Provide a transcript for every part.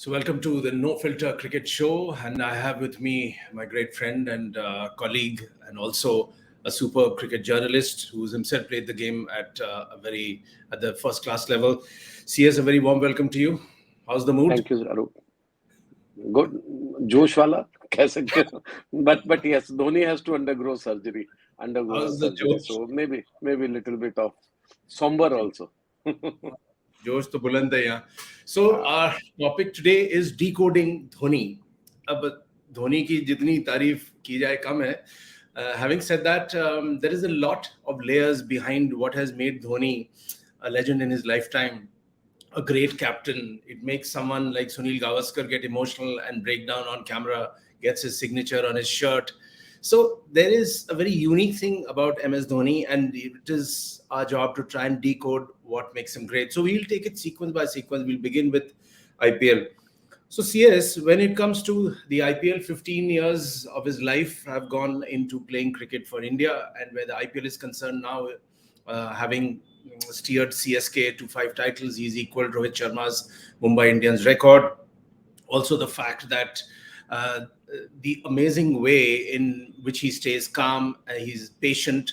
So welcome to the No Filter Cricket Show, and I have with me my great friend and colleague, and also a superb cricket journalist who's himself played the game at the first class level. CS, a very warm welcome to you. How's the mood? Thank you, Arup. Good, जोश वाला कह सकते हो. But yes, Dhoni has to undergo How's surgery, the Josh? so maybe a little bit of somber also. जोश तो बुलंद है यहाँ. So our topic today is decoding Dhoni. अब धोनी की जितनी तारीफ की जाए कम है. Having said that, there is a lot of layers behind what has made Dhoni a legend in his lifetime, a great captain. It makes someone like Sunil Gavaskar get emotional and break down on camera, gets his signature on his shirt. So there is a very unique thing about MS Dhoni, and it is our job to try and decode what makes him great. So we'll take it sequence by sequence. We'll begin with IPL. So CS, when it comes to the IPL, 15 years of his life have gone into playing cricket for India, and where the IPL is concerned now, having steered CSK to 5 titles, he's equaled Rohit Sharma's Mumbai Indians record. Also the fact that the amazing way in which he stays calm, he's patient.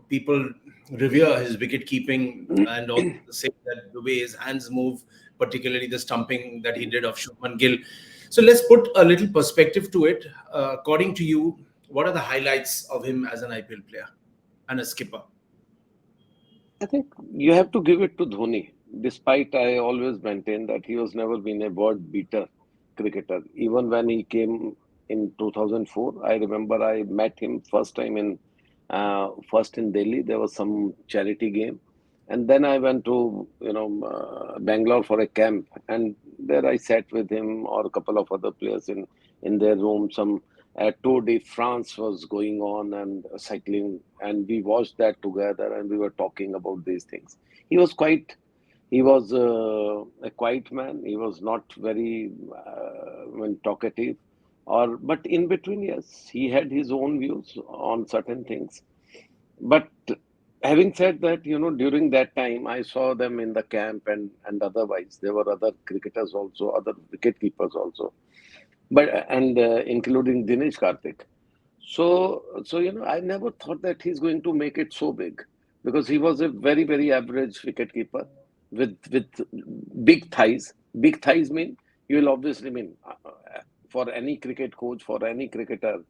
People revere his wicket keeping, and also say that the way his hands move, particularly the stumping that he did of Shubmangill. So let's put a little perspective to it. According to you, what are the highlights of him as an IPL player and a skipper? I think you have to give it to Dhoni. Despite I always maintain that he has never been a world beater cricketer. Even when he came in 2004, I remember I met him first time first in Delhi. There was some charity game, and then I went to Bangalore for a camp, and there I sat with him or a couple of other players in their room. Some Tour de France was going on and cycling, and we watched that together, and we were talking about these things. He was a quiet man. He was not very talkative, but in between, yes, he had his own views on certain things. But having said that, during that time, I saw them in the camp and otherwise. There were other cricketers also, other wicket keepers also, and including Dinesh Karthik. So I never thought that he's going to make it so big, because he was a very, very average wicketkeeper with big thighs. Big thighs mean, you will obviously mean, for any cricket coach, for any cricketer,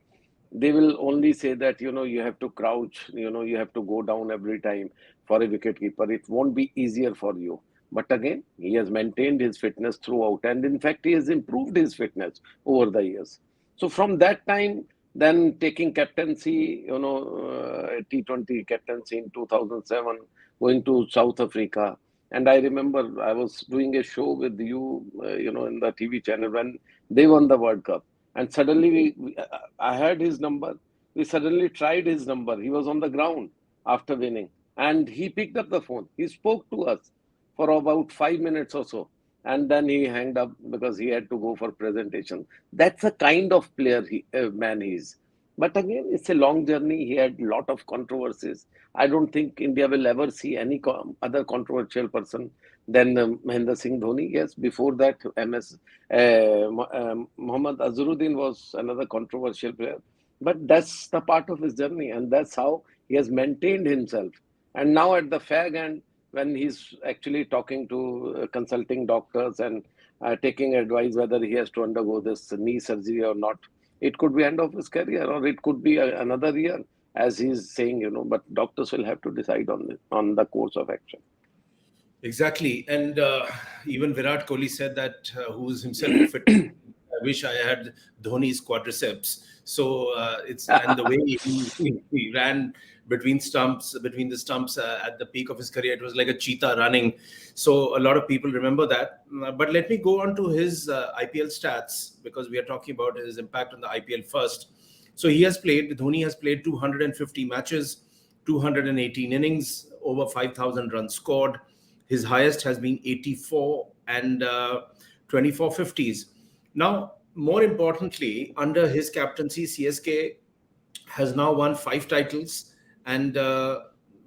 they will only say that you have to crouch, you have to go down every time for a wicketkeeper. It won't be easier for you. But again, he has maintained his fitness throughout, and in fact, he has improved his fitness over the years. So from that time, then taking captaincy, T20 captaincy in 2007, going to South Africa. And I remember I was doing a show with you, in the TV channel when they won the World Cup. And suddenly I heard his number. We suddenly tried his number. He was on the ground after winning. And he picked up the phone. He spoke to us for about 5 minutes or so. And then he hanged up because he had to go for presentation. That's the kind of man he is. But again, it's a long journey. He had a lot of controversies. I don't think India will ever see any other controversial person than Mahendra Singh Dhoni. Yes, before that, Mohammad Azharuddin was another controversial player. But that's the part of his journey, and that's how he has maintained himself. And now at the fag end, when he's actually talking to consulting doctors and taking advice whether he has to undergo this knee surgery or not, it could be end of his career, or it could be another year, as he's saying, but doctors will have to decide on the course of action. Exactly. And even Virat Kohli said that, who's himself a fit. I wish I had Dhoni's quadriceps. So and the way he ran between the stumps at the peak of his career, it was like a cheetah running. So a lot of people remember that. But let me go on to his IPL stats, because we are talking about his impact on the IPL first. So Dhoni has played 250 matches, 218 innings, over 5,000 runs scored. His highest has been 84 and 24 50s. Now, more importantly, under his captaincy, CSK has now won 5 titles, and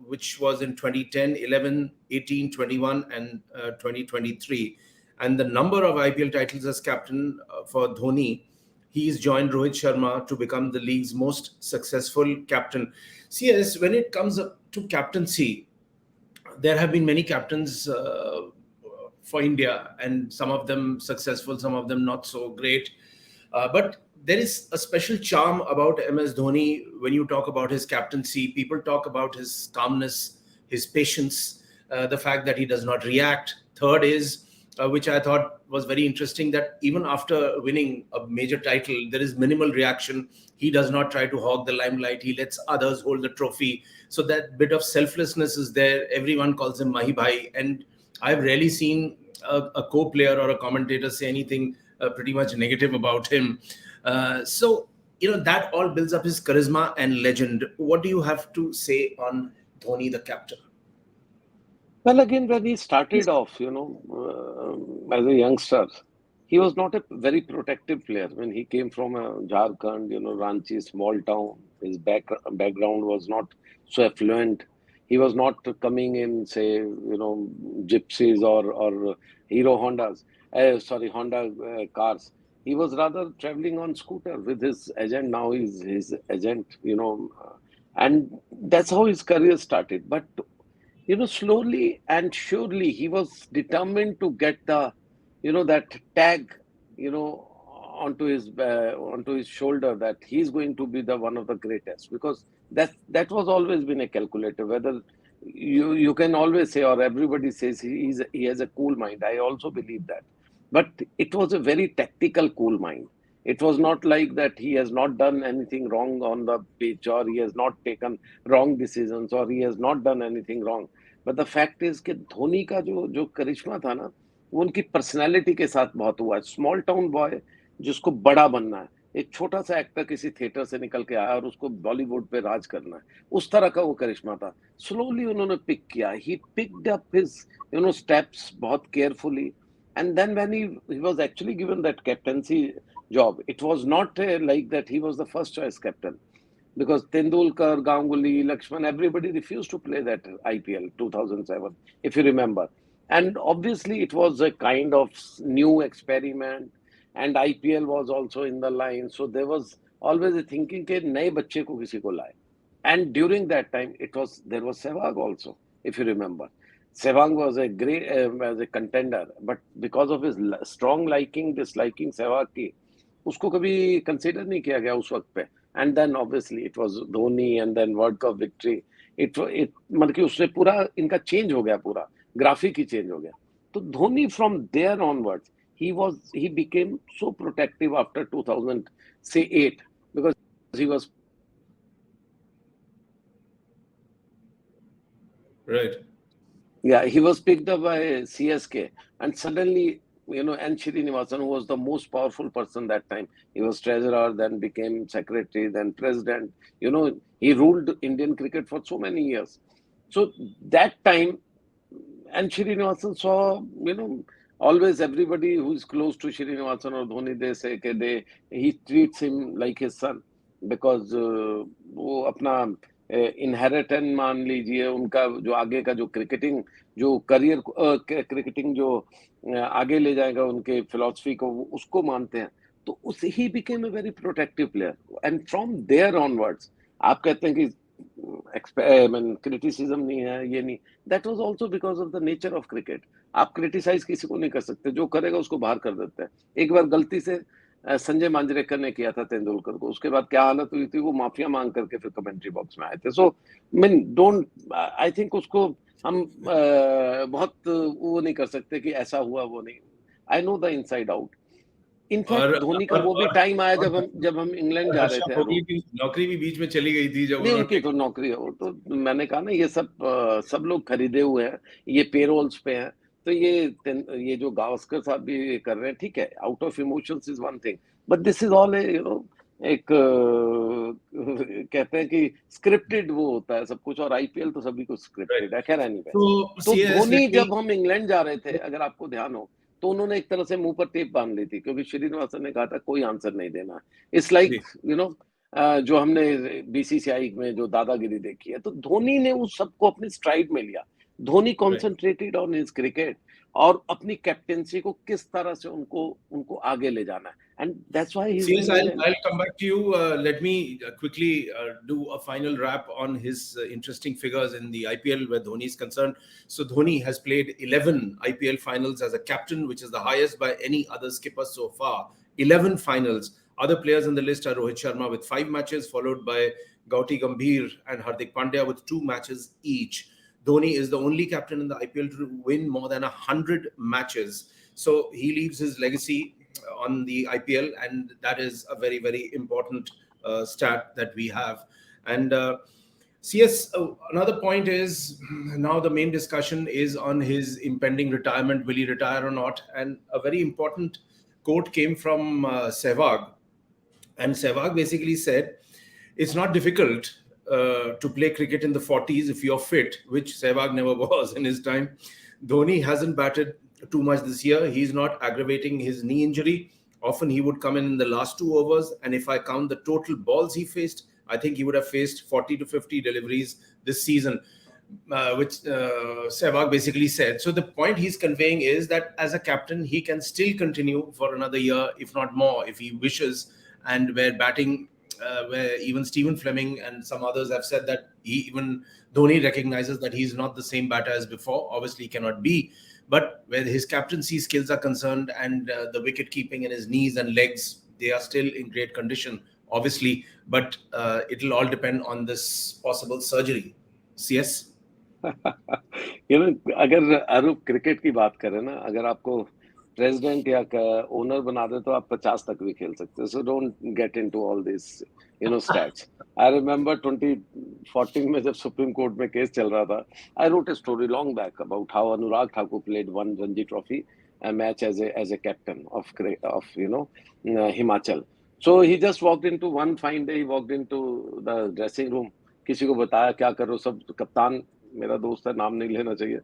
which was in 2010, 11, 18, 21, and 2023. and the number of IPL titles as captain for Dhoni. He's joined Rohit Sharma to become the league's most successful captain. CS, when it comes up to captaincy, there have been many captains for India, and some of them successful, some of them not so great. But there is a special charm about MS Dhoni when you talk about his captaincy. People talk about his calmness, his patience, the fact that he does not react. Third is, which I thought was very interesting, that even after winning a major title, there is minimal reaction. He does not try to hog the limelight. He lets others hold the trophy. So that bit of selflessness is there. Everyone calls him Mahi Bhai. And I've rarely seen a co-player or a commentator say anything pretty much negative about him. So, that all builds up his charisma and legend. What do you have to say on Dhoni, the captain? Well, again, when he started off, as a youngster, he was not a very protective player. When he came from Jharkhand, Ranchi, small town, his background was not so affluent. He was not coming in, say, gypsies or Hero Hondas, Honda cars. He was rather traveling on scooter with his agent. Now he's his agent, and that's how his career started. But slowly and surely he was determined to get the, that tag, onto his shoulder, that he's going to be the one of the greatest, because that was always been a calculator. Whether you can always say, or everybody says he has a cool mind. I also believe that, but it was a very tactical cool mind. It was not like that he has not done anything wrong on the pitch, or he has not taken wrong decisions, or he has not done anything wrong. But the fact is कि धोनी का जो करिश्मा था ना, वो उनकी personality के साथ बहुत हुआ है. स्मॉल टाउन बॉय जिसको बड़ा बनना है, एक छोटा सा एक्टर किसी थिएटर से निकल के आया और उसको बॉलीवुड पे राज करना है, उस तरह का वो करिश्मा था. स्लोली उन्होंने पिक किया. He picked up his steps बहुत carefully. And then when he was actually given that captaincy job, it was not like that he was the first choice captain, because Tendulkar, Ganguly, Lakshman, everybody refused to play that IPL 2007, if you remember. And obviously it was a kind of new experiment, and IPL was also in the line. So there was always a thinking कि नए बच्चे को किसी को लाए. And during that time, there was Sehwag also, if you remember. Sehwag was a great as a contender, but because of his strong disliking Sehwag की, उसको कभी consider नहीं किया गया उस वक्त पे. And then obviously it was Dhoni, and then World Cup victory. मतलब कि उससे पूरा इनका change हो गया, पूरा graphic ही change हो गया. तो Dhoni from there onwards, he became so protective after 2008, because he was Right. Yeah, he was picked up by CSK, and suddenly, N. Srinivasan, who was the most powerful person that time, he was treasurer, then became secretary, then president. He ruled Indian cricket for so many years. So that time, N. Srinivasan saw, always everybody who is close to Srinivasan or Dhoni, they say he treats him like his son, because वो अपना inheritance मान लीजिए, उनका जो आगे का जो cricketing जो करियर क्रिकेटिंग जो आगे ले जाएगा उनके फिलॉसफी को, उसको मानते हैं. तो he became a very protective player. And from there onwards, आप कहते हैं कि क्रिटिसिज्म नहीं है, ये नहीं, that was also because of the nature of cricket. आप क्रिटिसाइज किसी को नहीं कर सकते, जो करेगा उसको बाहर कर देते हैं. एक बार गलती से संजय मांजरेकर ने किया था तेंदुलकर को, उसके बाद क्या हालत हुई थी, वो माफिया मांग करके फिर कमेंट्री बॉक्स में आए थे. सो आई थिंक उसको हम बहुत वो नहीं कर सकते कि ऐसा हुआ वो नहीं. I know the inside out. In fact Dhoni का वो भी टाइम आया जब हम इंग्लैंड जा रहे थे. नौकरी भी बीच में चली गई थी जब उनकी तो नौकरी हो, तो मैंने कहा ना, ये सब लोग खरीदे हुए हैं, ये पेरोल्स पे हैं. तो ये जो गावस्कर साहब भी कर रहे हैं, ठीक है, out of emotions is one thing, but this is all एक कहते हैं कि स्क्रिप्टेड वो होता है सब कुछ, और आईपीएल तो सभी कुछ स्क्रिप्टेड है. खैर एनीवे, तो धोनी जब हम इंग्लैंड जा रहे थे, अगर आपको ध्यान हो, तो उन्होंने एक तरह से मुंह पर टेप बांध ली थी, क्योंकि श्रीनिवासन ने कहा था कोई आंसर नहीं देना. इट्स लाइक जो हमने बीसीसीआई में जो दादागिरी देखी है, तो धोनी ने उस सबको अपने स्ट्राइड में लिया. Dhoni concentrated on his cricket, और अपनी कैप्टेंसी को किस तरह से उनको आगे ले जाना है, and that's why he's CS, been legend. I'll come back to you. Let me quickly do a final wrap on his interesting figures in the IPL where Dhoni is concerned. So Dhoni has played 11 IPL finals as a captain, which is the highest by any other skipper so far. 11 finals. Other players in the list are Rohit Sharma with 5 matches, followed by Gauti Gambhir and Hardik Pandya with 2 matches each. Dhoni is the only captain in the IPL to win more than 100 matches. So he leaves his legacy on the IPL, and that is a very, very important stat that we have. And CS, another point is now the main discussion is on his impending retirement. Will he retire or not? And a very important quote came from Sehwag. And Sehwag basically said, it's not difficult to play cricket in the 40s if you're fit, which Sehwag never was in his time. Dhoni hasn't batted too much this year. He's not aggravating his knee injury. Often he would come in the last 2 overs. And if I count the total balls he faced, I think he would have faced 40 to 50 deliveries this season, which Sehwag basically said. So the point he's conveying is that as a captain, he can still continue for another year, if not more, if he wishes. And where batting, where even Stephen Fleming and some others have said that even Dhoni recognizes that he's not the same batter as before. Obviously, he cannot be. But where his captaincy skills are concerned and the wicket keeping in his knees and legs, they are still in great condition, obviously. But it'll all depend on this possible surgery. CS? अगर अरूप cricket की बात करें ना, अगर आपको president या owner बना दे तो आप 50 तक भी खेल सकते हो. So don't get into all this stats. I remember 2014 में जब सुप्रीम कोर्ट में केस चल रहा था, I wrote a story long back about how Anurag Thakur played one Ranji trophy match as a captain of Himachal. So he just walked into one fine day, he walked into the dressing room, किसी को बताया क्या करो, सब कप्तान मेरा दोस्त है, नाम नहीं लेना चाहिए,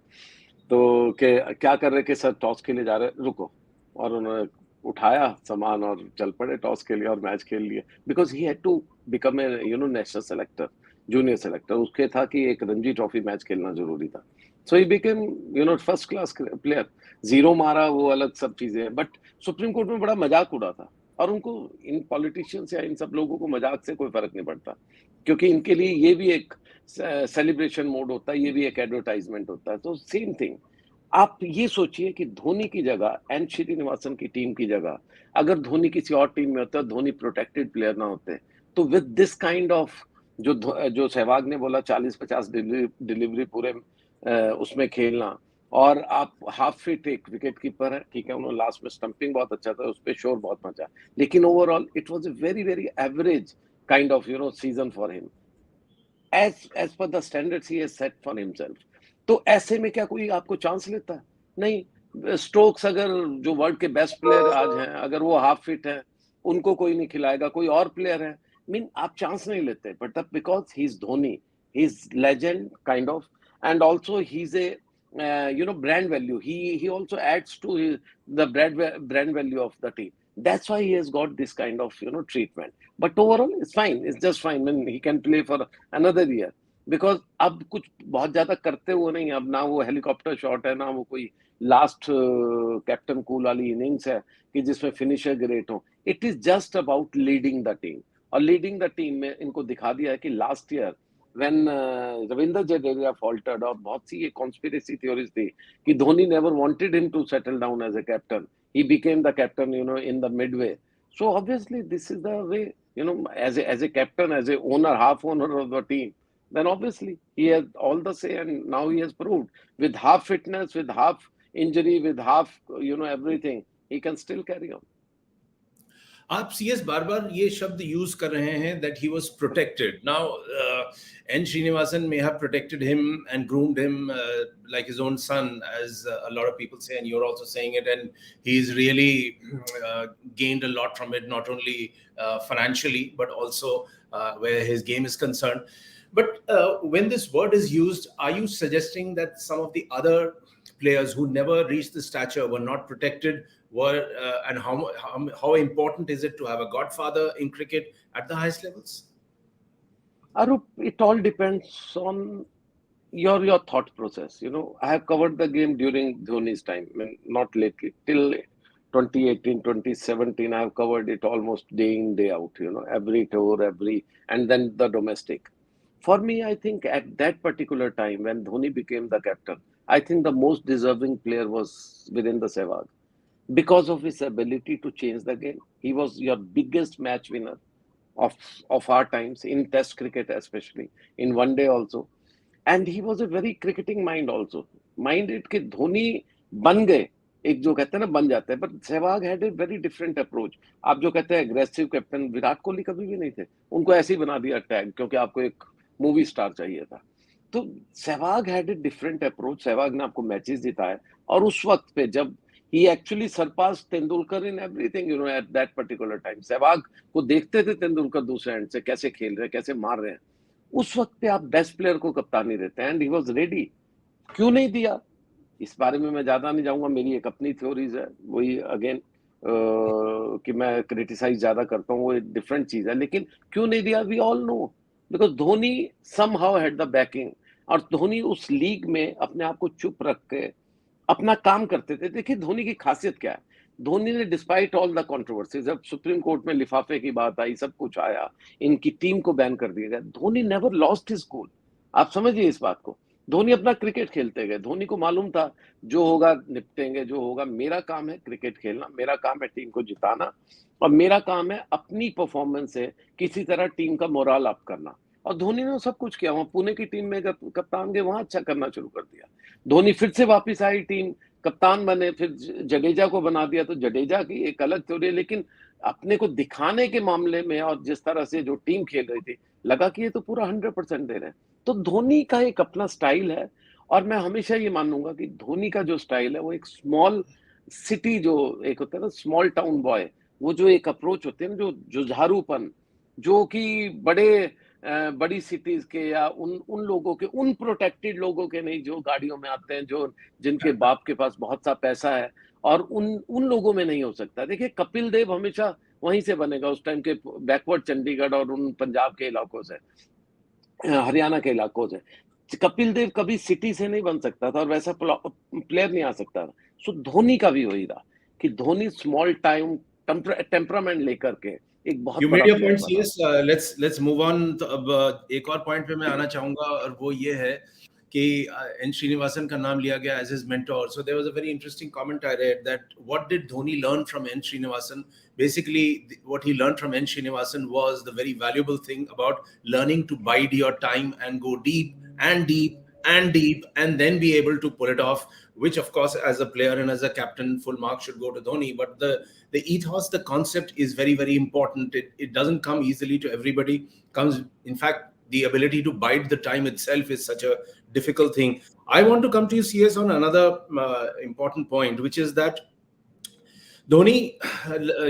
तो क्या कर रहे कि सर टॉस के लिए जा रहे, रुको, और उन्होंने उठाया सामान और चल पड़े टॉस के लिए और मैच खेल लिए. Because he had to become a national selector, junior selector. उसके था कि एक रणजी ट्रॉफी मैच खेलना जरूरी था. So he became first class player. 0 मारा वो अलग सब चीजें, बट सुप्रीम कोर्ट में बड़ा मजाक उड़ा था. और उनको इन पॉलिटिशियंस या इन सब लोगों को मजाक से कोई फर्क नहीं पड़ता, क्योंकि इनके लिए ये भी एक सेलिब्रेशन मोड होता है, ये भी एक एडवर्टाइजमेंट होता है. तो सेम थिंग, आप ये सोचिए कि धोनी की जगह एन श्रीनिवासन की टीम की जगह अगर धोनी किसी और टीम में होता, धोनी प्रोटेक्टेड प्लेयर ना होते, तो विद दिस काइंड ऑफ जो सहवाग ने बोला 40-50 डिलीवरी पूरे उसमें खेलना, और आप हाफ फिट एक विकेट कीपर है, ठीक है, उन्होंने लास्ट में स्टंपिंग बहुत अच्छा था, उस पर शोर बहुत मचा, लेकिन overall it was a very very average kind off season for him as per the standards he has set for himself. तो ऐसे में क्या कोई आपको चांस लेता है? नहीं. स्टोक्स अगर जो वर्ल्ड के बेस्ट प्लेयर आज हैं, अगर वो हाफ फिट है, उनको कोई नहीं खिलाएगा, कोई और प्लेयर है, मीन आप चांस नहीं लेते. But because he is Dhoni, he is legend kind of, and also he is a brand value. He also adds to the brand value of the team. That's why he has got this kind of treatment. But overall, it's fine. It's just fine. I mean, he can play for another year. Because अब कुछ बहुत ज्यादा करते हुए नहीं, अब ना वो हेलीकॉप्टर शॉट है, ना वो कोई लास्ट कैप्टन कूल वाली इनिंग्स है कि जिसमें फिनिशर ग्रेट हो. It is just about leading the team. और लीडिंग द टीम में इनको दिखा दिया है कि last year when Ravindra Jadeja faltered, और बहुत सी ये conspiracy theories थी कि Dhoni never wanted him to settle down as a captain. He became the captain, in the midway. So obviously this is the way, as a captain, as a owner, half owner of the team, then obviously he has all the say, and now he has proved with half fitness, with half injury, with half, everything, he can still carry on. आप CS bar बार ये शब्द use कर रहे हैं that he was protected. Now, N. Srinivasan may have protected him and groomed him like his own son, as a lot of people say, and you're also saying it, and he's really gained a lot from it, not only financially, but also where his game is concerned. But when this word is used, are you suggesting that some of the other players who never reached the stature were not protected? And how important is it to have a godfather in cricket at the highest levels? Arup, it all depends on your thought process. I have covered the game during Dhoni's time, I mean, not lately, till 2018, 2017. I have covered it almost day in, day out, every tour, and then the domestic. For me, I think at that particular time when Dhoni became the captain, I think the most deserving player was Virendra Sehwag because of his ability to change the game. He was your biggest match winner of of our times in Test cricket, especially in one day also. And he was a very cricketing mind also minded कि धोनी बन गए एक जो कहते हैं ना बन जाते हैं but Sehwag had a very different approach आप जो कहते हैं एग्रेसिव कैप्टन विराट कोहली कभी भी नहीं थे उनको ऐसे ही बना दिया टैग क्योंकि आपको एक मूवी स्टार चाहिए था तो Sehwag had a different approach Sehwag ने आपको मैचेस जिताए और उस वक्त पे जब he actually surpass Tendulkar in everything at that particular time Sehwag को देखते थे तेंदुलकर दूसरे एंड से कैसे खेल रहे हैं कैसे मार रहे हैं उस वक्त पे आप बेस्ट प्लेयर को कप्तानी देते हैं एंड ही वाज रेडी क्यों नहीं दिया इस बारे में मैं ज्यादा नहीं जाऊंगा मेरी एक अपनी थ्योरीज है वही अगेन कि मैं क्रिटिसाइज ज्यादा करता हूँ वो एक डिफरेंट चीज है लेकिन क्यों नहीं दिया we all know because Dhoni somehow had the backing और धोनी उस लीग में अपने आप को चुप रख के अपना काम करते थे देखिए धोनी की खासियत क्या है धोनी ने डिस्पाइट ऑल द कंट्रोवर्सी जब सुप्रीम कोर्ट में लिफाफे की बात आई सब कुछ आया इनकी टीम को बैन कर दिया गया Dhoni never lost his cool आप समझिए इस बात को धोनी अपना क्रिकेट खेलते गए धोनी को मालूम था जो होगा निपटेंगे जो होगा मेरा काम है क्रिकेट खेलना मेरा काम है टीम को जिताना और मेरा काम है अपनी परफॉर्मेंस से किसी तरह टीम का मोरल अप करना और धोनी ने सब कुछ किया वहां पुणे की टीम में कप्तान गए वहां अच्छा करना शुरू कर दिया धोनी फिर से वापस आई टीम कप्तान बने फिर जडेजा को बना दिया तो जडेजा की एक अलग थ्योरी है लेकिन अपने को दिखाने के मामले में और जिस तरह से जो टीम खेल रही थी लगा कि ये तो पूरा 100% दे रहे हैं तो धोनी का एक अपना स्टाइल है और मैं हमेशा ये मानूंगा कि धोनी का जो स्टाइल है वो एक स्मॉल सिटी जो एक होता है ना स्मॉल टाउन बॉय वो जो एक अप्रोच होते हैं ना जो जुझारूपन जो कि बड़ी सिटीज के या उन उन लोगों के उन प्रोटेक्टेड लोगों के नहीं जो गाड़ियों में आते हैं जो जिनके बाप के पास बहुत सा पैसा है और उन उन लोगों में नहीं हो सकता देखिए कपिल देव हमेशा वहीं से बनेगा उस टाइम के बैकवर्ड चंडीगढ़ और उन पंजाब के इलाकों से हरियाणा के इलाकों से कपिल देव कभी सिटी से नहीं बन सकता था और वैसा प्लेयर नहीं आ सकता था सो धोनी का भी वही था कि धोनी स्मॉल टाइम टेम्परामेंट लेकर के एक बहुत You बड़ा made your प्लेयर points. बना Yes, let's move on. तो अब एक और पॉइंट पे मैं आना चाहूंगा और वो ये है कि एन श्रीनिवासन का नाम लिया गया as his mentor. So there was a very interesting comment I read that what did Dhoni learn from N Srinivasan? Basically, what he learned from N Srinivasan was the very valuable thing about learning to bide your time and go deep and deep and deep and then be able to pull it off. Which, of course, as a player and as a captain, full marks should go to Dhoni. But the ethos, the concept is very, very important. It doesn't come easily to everybody. Comes, in fact, the ability to bide the time itself is such a difficult thing. I want to come to you, CS, on another important point, which is that Dhoni,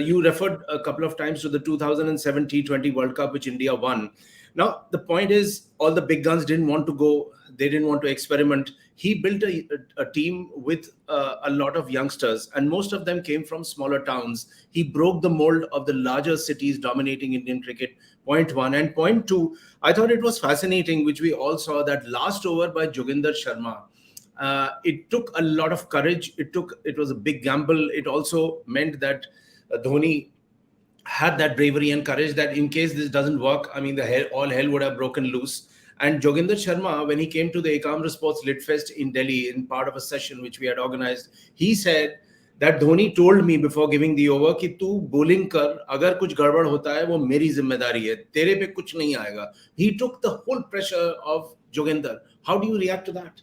you referred a couple of times to the 2007 T20 World Cup, which India won. Now, the point is, all the big guns didn't want to go. They didn't want to experiment. He built a team with a lot of youngsters, and most of them came from smaller towns. He broke the mold of the larger cities dominating Indian cricket. Point one. And point two, I thought it was fascinating, which we all saw, that last over by Joginder Sharma. It took a lot of courage. It was a big gamble. It also meant that Dhoni had that bravery and courage that in case this doesn't work, I mean, all hell would have broken loose. And Joginder Sharma, when he came to the Ekamra Sports Lit Fest in Delhi, in part of a session which we had organized, he said that Dhoni told me before giving the over कि तू bowling कर, अगर कुछ गड़बड़ होता है वो मेरी जिम्मेदारी है, तेरे पे कुछ नहीं आएगा. He took the whole pressure of Joginder. How do you react to that?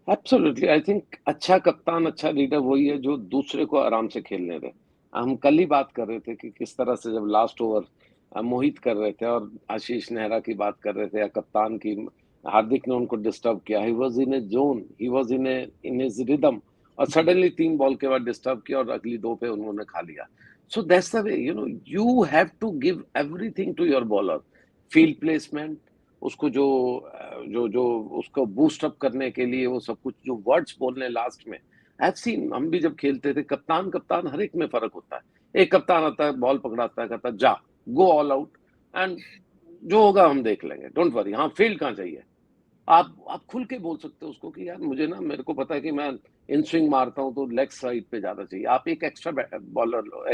Absolutely I think अच्छा कप्तान अच्छा लीडर वही है जो दूसरे को आराम से खेलने दे हम कल ही बात कर रहे थे कि किस तरह से जब लास्ट ओवर मोहित कर रहे थे और आशीष नेहरा की बात कर रहे थे या कप्तान की हार्दिक ने उनको डिस्टर्ब किया he was in A zone he was in his rhythm और सडनली 3 बॉल के बाद डिस्टर्ब किया और अगली 2 पे उन्होंने खा लिया so that's the way you have to give everything to your bowler field placement उसको जो जो जो उसको बूस्ट अप करने के लिए वो सब कुछ जो वर्ड्स बोलने लास्ट में आई हैव सीन हम भी जब खेलते थे कप्तान हर एक में फर्क होता है एक कप्तान आता है बॉल पकड़ाता है कहता है जा गो ऑल आउट एंड जो होगा हम देख लेंगे डोंट वरी हाँ फील्ड कहाँ चाहिए आप खुल के बोल सकते हो उसको कि यार मुझे ना, मेरे को पता है कि मैं इन स्विंग मारता हूँ तो लेग साइड पे ज्यादा चाहिए, आप एक एक्स्ट्रा बॉलर लो,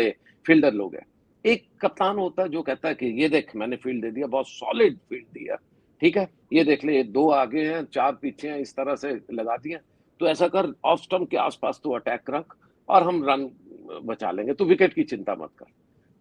फील्डर लोगे। एक कप्तान होता है जो कहता है कि ये देख मैंने फील्ड दे दिया, बहुत सॉलिड फील्ड दिया, ठीक है, ये देख ले, 2 आगे हैं 4 पीछे हैं, इस तरह से लगा दिया, तो ऐसा कर, ऑफ स्टंप के आसपास तो अटैक रख और हम रन बचा लेंगे, तो विकेट की चिंता मत कर।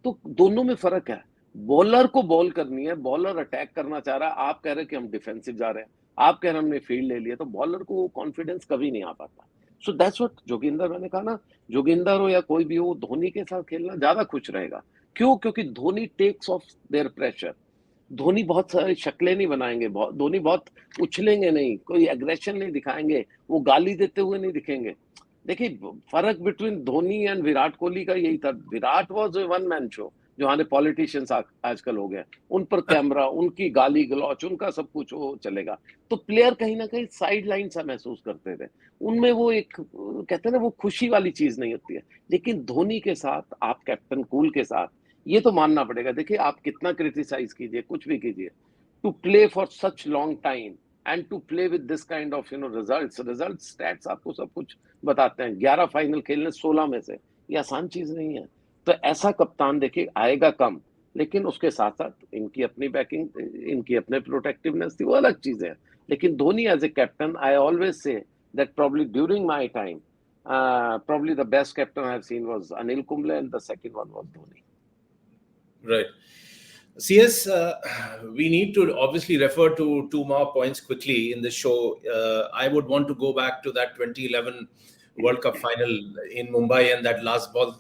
तो दोनों में फर्क है। बॉलर को बॉल करनी है, बॉलर अटैक करना चाह रहा है, आप कह रहे हैं कि हम डिफेंसिव जा रहे हैं, आप कह रहे हैं हमने फील्ड ले लिया, तो बॉलर को वो कॉन्फिडेंस कभी नहीं आ पाता। सो दैट्स व्हाट जोगिंदर, मैंने कहा ना, जोगिंदर हो या कोई भी हो, धोनी के साथ खेलना ज्यादा खुश रहेगा। क्यों? क्योंकि Dhoni takes off their pressure. Dhoni बहुत सारी शक्लें नहीं बनाएंगे, धोनी बहुत उछलेंगे नहीं, कोई एग्रेशन नहीं दिखाएंगे, वो गाली देते हुए नहीं दिखेंगे। देखिए, फर्क बिटवीन धोनी एंड विराट कोहली का यही था, Virat was a one man show, जो हमारे पॉलिटिशियंस आजकल हो गए, उन पर कैमरा, उनकी गाली गलौच, उनका सब कुछ वो चलेगा, तो प्लेयर कहीं ना कहीं साइड लाइन सा महसूस करते थे, उनमें वो एक, कहते हैं ना, वो खुशी वाली चीज नहीं होती है। लेकिन धोनी के साथ, आप कैप्टन कूल के साथ, ये तो मानना पड़ेगा, देखिए आप कितना क्रिटिसाइज कीजिए, कुछ भी कीजिए, to play for such long time and to play with this kind of result stats आपको सब कुछ बताते हैं, 11 फाइनल खेलने 16 में से, ये आसान चीज नहीं है। तो ऐसा कप्तान देखिए आएगा कम, लेकिन उसके साथ साथ इनकी अपनी बैकिंग, इनकी अपने प्रोटेक्टिवनेस थी, वो अलग चीज है। लेकिन Dhoni as a captain, I always say that probably during my time, probably the best captain I have seen was Anil Kumble and the second one was Dhoni. Right. CS, we need to obviously refer to two more points quickly in the show. I would want to go back to that 2011 World Cup final in Mumbai and that last ball,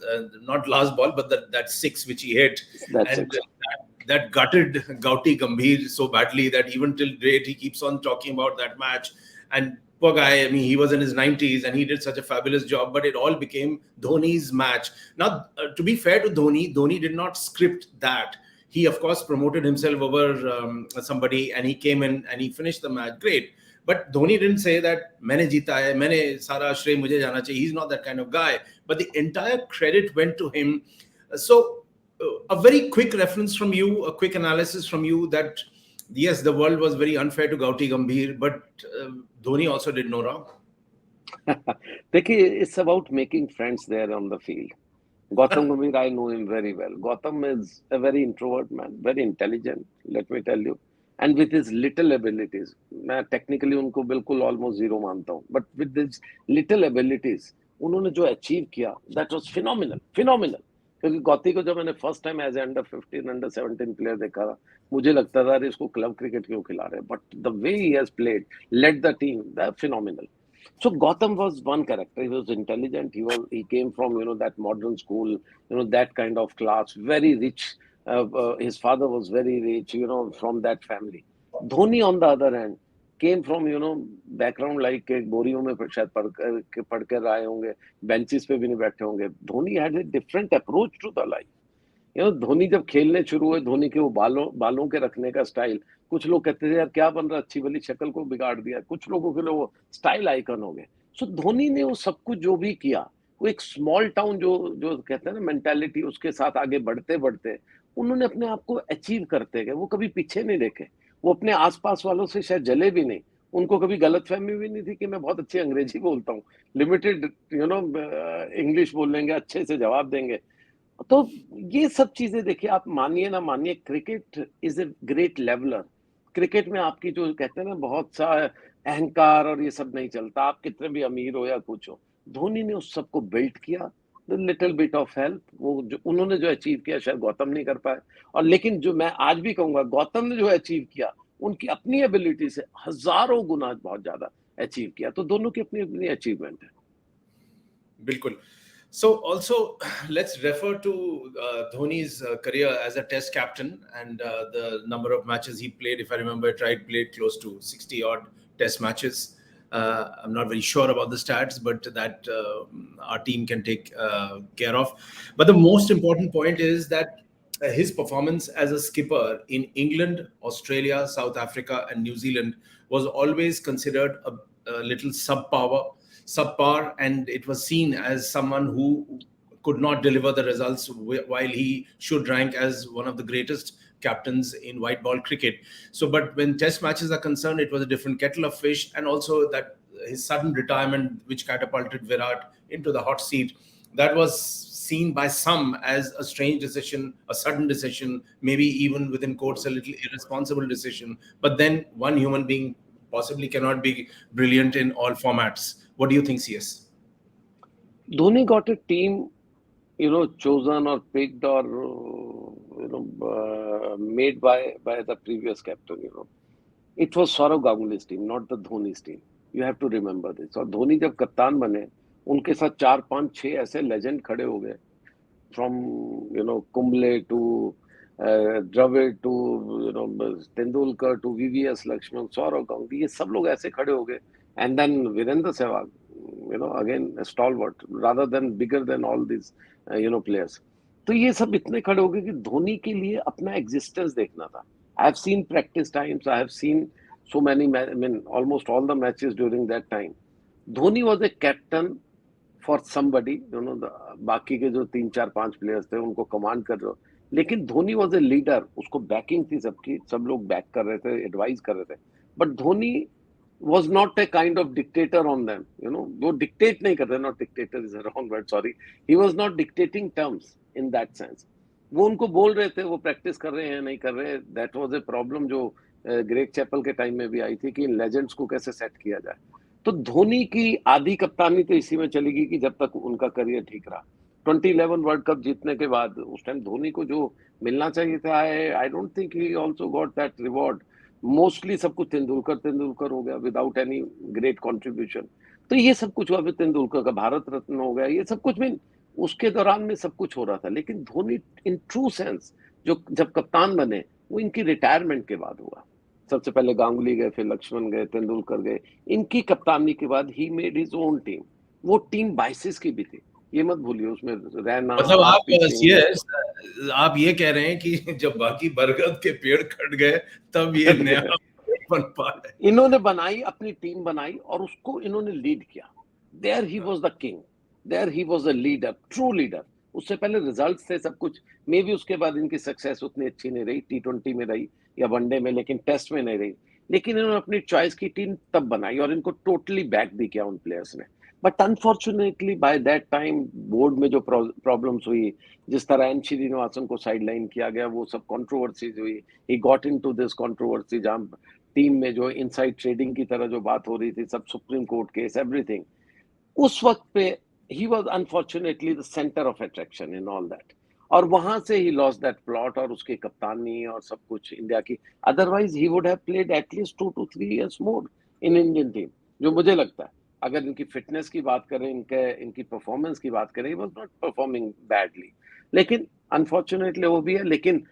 not last ball, but that six which he hit. That's And it. that gutted Gauti Gambhir so badly that even till date he keeps on talking about that match. And poor guy, I mean, he was in his 90s and he did such a fabulous job, but it all became Dhoni's match. Now, to be fair to Dhoni, Dhoni did not script that. He, of course, promoted himself over somebody and he came in and he finished the match. Great. But Dhoni didn't say that, मैंने जीता है, मैंने सारा श्रेय मुझे जाना चाहिए. He's not that kind of guy. But the entire credit went to him. So, a very quick reference from you, a quick analysis from you that, yes, the world was very unfair to Gauti Gambhir, but Dhoni also did no wrong. देखिए, it's about making friends there on the field. Gautam Gambhir, I know him very well. Gautam is a very introvert man, very intelligent, let me tell you. And with his little abilities, मैं technically उनको बिल्कुल almost zero मानता हूँ, but with his little abilities, उन्होंने जो achieve किया, that was phenomenal, phenomenal. क्योंकि गौती को जब मैंने first time as under 15 under 17 player देखा था, मुझे लगता था इसको क्लब क्रिकेट क्यों खिला रहे हैं, but the way he has played, led the team, that phenomenal. So Gotham was one character. He was intelligent. He came from that modern school, that kind of class, very rich. His father was very rich, from that family. Dhoni, on the other hand, came from background like बोरियों में शायद पढ़ कर आए होंगे, benches पे भी नहीं बैठे होंगे. Dhoni had a different approach to the life. Dhoni जब खेलने शुरू हुए, धोनी के वो बालों के रखने का स्टाइल, कुछ लोग कहते थे यार क्या बन रहा, अच्छी भली शक्ल को बिगाड़ दिया, कुछ लोगों के लिए वो स्टाइल आइकन हो गए. सो धोनी ने वो सब कुछ जो भी किया, वो एक स्मॉल टाउन जो जो कहते हैं ना मेंटालिटी, उसके साथ आगे बढ़ते बढ़ते उन्होंने अपने आप को अचीव करते गए. वो कभी पीछे नहीं देखे, वो अपने आसपास वालों से शायद जले भी नहीं, उनको कभी गलतफहमी भी नहीं थी कि मैं बहुत अच्छी अंग्रेजी बोलता हूँ, लिमिटेड इंग्लिश बोल लेंगे, अच्छे से जवाब देंगे. तो ये सब चीजें देखिए, आप मानिए ना मानिए, cricket is a great leveller. Cricket में आपकी जो कहते हैं ना बहुत सा अहंकार और ये सब नहीं चलता, आप कितने भी अमीर हो या कुछ हो. धोनी ने उस सबको बिल्ड किया, लिटिल बिट ऑफ हेल्प. वो जो उन्होंने जो अचीव किया शायद गौतम नहीं कर पाए, और लेकिन जो मैं आज भी कहूंगा, गौतम ने जो अचीव किया उनकी अपनी एबिलिटी से हजारों गुना बहुत ज्यादा अचीव किया. तो दोनों की अपनी अपनी अचीवमेंट है. बिल्कुल. So also, let's refer to Dhoni's career as a test captain and the number of matches he played. If I remember it right, played close to 60 odd test matches. I'm not very sure about the stats, but that our team can take care of. But the most important point is that his performance as a skipper in England, Australia, South Africa, and New Zealand was always considered a little subpar, and it was seen as someone who could not deliver the results while he should rank as one of the greatest captains in white ball cricket. So, but when test matches are concerned, it was a different kettle of fish. And also that his sudden retirement, which catapulted Virat into the hot seat, that was seen by some as a strange decision, a sudden decision, maybe even within quotes, a little irresponsible decision. But then one human being possibly cannot be brilliant in all formats. What do you think, CS? Dhoni got a team, chosen or picked or made by the previous captain. It was Saurav Ganguly's team, not the Dhoni's team. You have to remember this. और धोनी जब कप्तान बने, उनके साथ 4, 5, 6 ऐसे legend खड़े हो गए, from Kumble to Dravid to Tendulkar to VVS Lakshman, Saurav Ganguly, ये सब लोग ऐसे खड़े हो गए, and then Virendra Sehwag, again a stalwart rather than bigger than all these players. तो ये सब इतने खड़े हो गए कि धोनी के लिए अपना एग्जिस्टेंस देखना था. I have seen practice times. I have seen so many, almost all the matches during that time. Dhoni was a captain for somebody, बाकी के जो 3, 4, 5 प्लेयर्स थे उनको कमांड कर रहे हो, लेकिन धोनी वॉज ए लीडर, उसको बैकिंग थी सबकी, सब लोग बैक कर रहे थे, एडवाइस कर रहे थे, but Dhoni was not a kind of dictator on them, वो डिक्टेट नहीं कर रहे, not dictator is a wrong word, sorry, he was not dictating terms in that sense. वो उनको बोल रहे थे, वो प्रैक्टिस कर रहे हैं नहीं कर रहे, दैट वॉज ए प्रॉब्लम जो ग्रेग चैपल के टाइम में भी आई थी कि इन लेजेंड्स को कैसे सेट किया जाए. तो धोनी की आधी कप्तानी तो इसी में चलेगी कि जब तक उनका करियर ठीक रहा. 2011 वर्ल्ड कप जीतने के बाद उस टाइम धोनी को जो मिलना चाहिए था, I don't think he also got that reward. Mostly सब कुछ तेंदुलकर हो गया विदाउट एनी ग्रेट कंट्रीब्यूशन. तो ये सब कुछ हुआ, फिर तेंदुलकर का भारत रत्न हो गया, ये सब कुछ में उसके दौरान में सब कुछ हो रहा था. लेकिन धोनी इन ट्रू सेंस जो जब कप्तान बने वो इनकी रिटायरमेंट के बाद हुआ. सबसे पहले गांगुली गए, फिर लक्ष्मण गए, तेंदुलकर गए. इनकी कप्तानी के बाद he made his own team. वो टीम 22 की भी थी, ये मत भूलिए. उसमें रहना, मतलब आप ये कह रहे हैं कि जब बाकी बरगद के पेड़ कट गए तब ये नया बन पाया. इन्होंने बनाई, अपनी टीम बनाई और उसको इन्होंने लीड किया. There he was the king, there he was a leader, true leader. उससे पहले रिजल्ट्स थे सब कुछ, मे बी उसके बाद इनकी सक्सेस उतनी अच्छी नहीं रही, T20 में रही या वनडे में, लेकिन टेस्ट में नहीं रही. लेकिन इन्होंने अपनी चॉइस की टीम तब बनाई और इनको टोटली बैक भी किया उन प्लेयर्स ने. But unfortunately by that time board में जो प्रॉब्लम्स हुई, जिस तरह एन श्रीनिवासन को साइडलाइन किया गया, वो सब कंट्रोवर्सीज हुई. He got into this controversy, जहां टीम में जो इनसाइड ट्रेडिंग की तरह जो बात हो रही थी, सब सुप्रीम कोर्ट केस, एवरीथिंग. उस वक्त पे he was unfortunately the center of attraction in all that. और वहां से ही lost that plot और उसकी कप्तानी और सब कुछ इंडिया की. Otherwise he would have played at least 2 to 3 years more in Indian team. जो मुझे लगता है, अगर इनकी फिटनेस की बात करें, इनकी परफॉर्मेंस की बात करें, he was not performing badly. लेकिन अनफॉर्चुनेटली वो भी है. लेकिन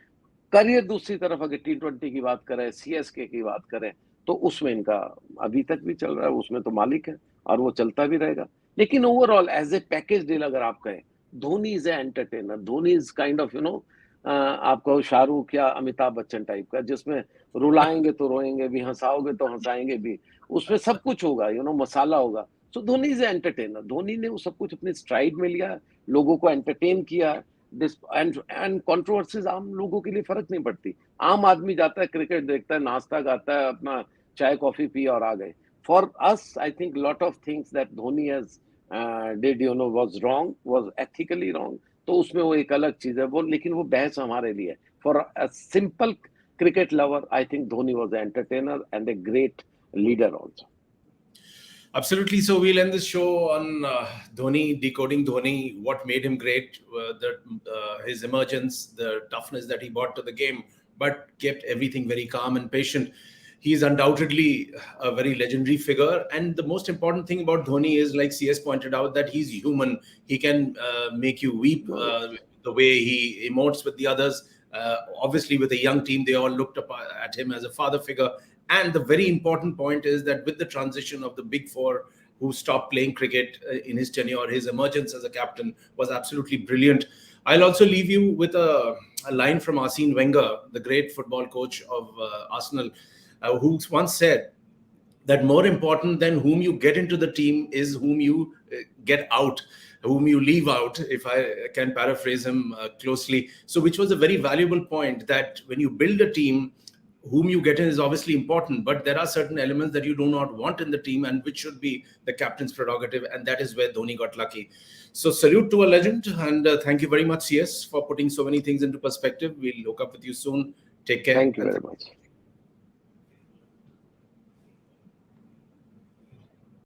करियर दूसरी तरफ अगर T20 की बात करें, CSK की बात करें, तो उसमें इनका अभी तक भी चल रहा है, उसमें तो मालिक है और वो चलता भी रहेगा. लेकिन overall as a package deal अगर आप कहें, Dhoni is a entertainer. Dhoni is kind of आप कहो शाहरुख या अमिताभ बच्चन टाइप का, जिसमें रुलाएंगे तो रोएंगे भी, हंसाओगे तो हंसाएंगे भी, उसमें सब कुछ होगा, मसाला होगा. So Dhoni is a entertainer. Dhoni ने वो सब कुछ अपनी स्ट्राइड में लिया, लोगों को एंटरटेन किया. एंड कंट्रोवर्सीज आम लोगों के लिए फर्क नहीं पड़ती. आम आदमी जाता है, क्रिकेट देखता है, नाश्ता गाता है, अपना चाय कॉफी पी और आ गए. For us, I think lot of things that Dhoni has did, was wrong, was ethically wrong. तो उसमें वो एक अलग चीज है वो, लेकिन वो बहस हमारे लिए. For a simple cricket lover, I think Dhoni was an entertainer and a great leader also. Absolutely. So we'll end this show on Dhoni, decoding Dhoni, what made him great, his emergence, the toughness that he brought to the game, but kept everything very calm and patient. He is undoubtedly a very legendary figure. And the most important thing about Dhoni is, like CS pointed out, that he's human. He can make you weep the way he emotes with the others. Obviously, with a young team, they all looked up at him as a father figure. And the very important point is that with the transition of the big four who stopped playing cricket in his tenure, his emergence as a captain was absolutely brilliant. I'll also leave you with a line from Arsene Wenger, the great football coach of Arsenal, who once said that more important than whom you get into the team is whom you get out, whom you leave out, if I can paraphrase him closely. So which was a very valuable point, that when you build a team, whom you get in is obviously important, but there are certain elements that you do not want in the team and which should be the captain's prerogative, and that is where Dhoni got lucky. So salute to a legend, and thank you very much, CS, for putting so many things into perspective. We'll look up with you soon. Take care. Thank you very much.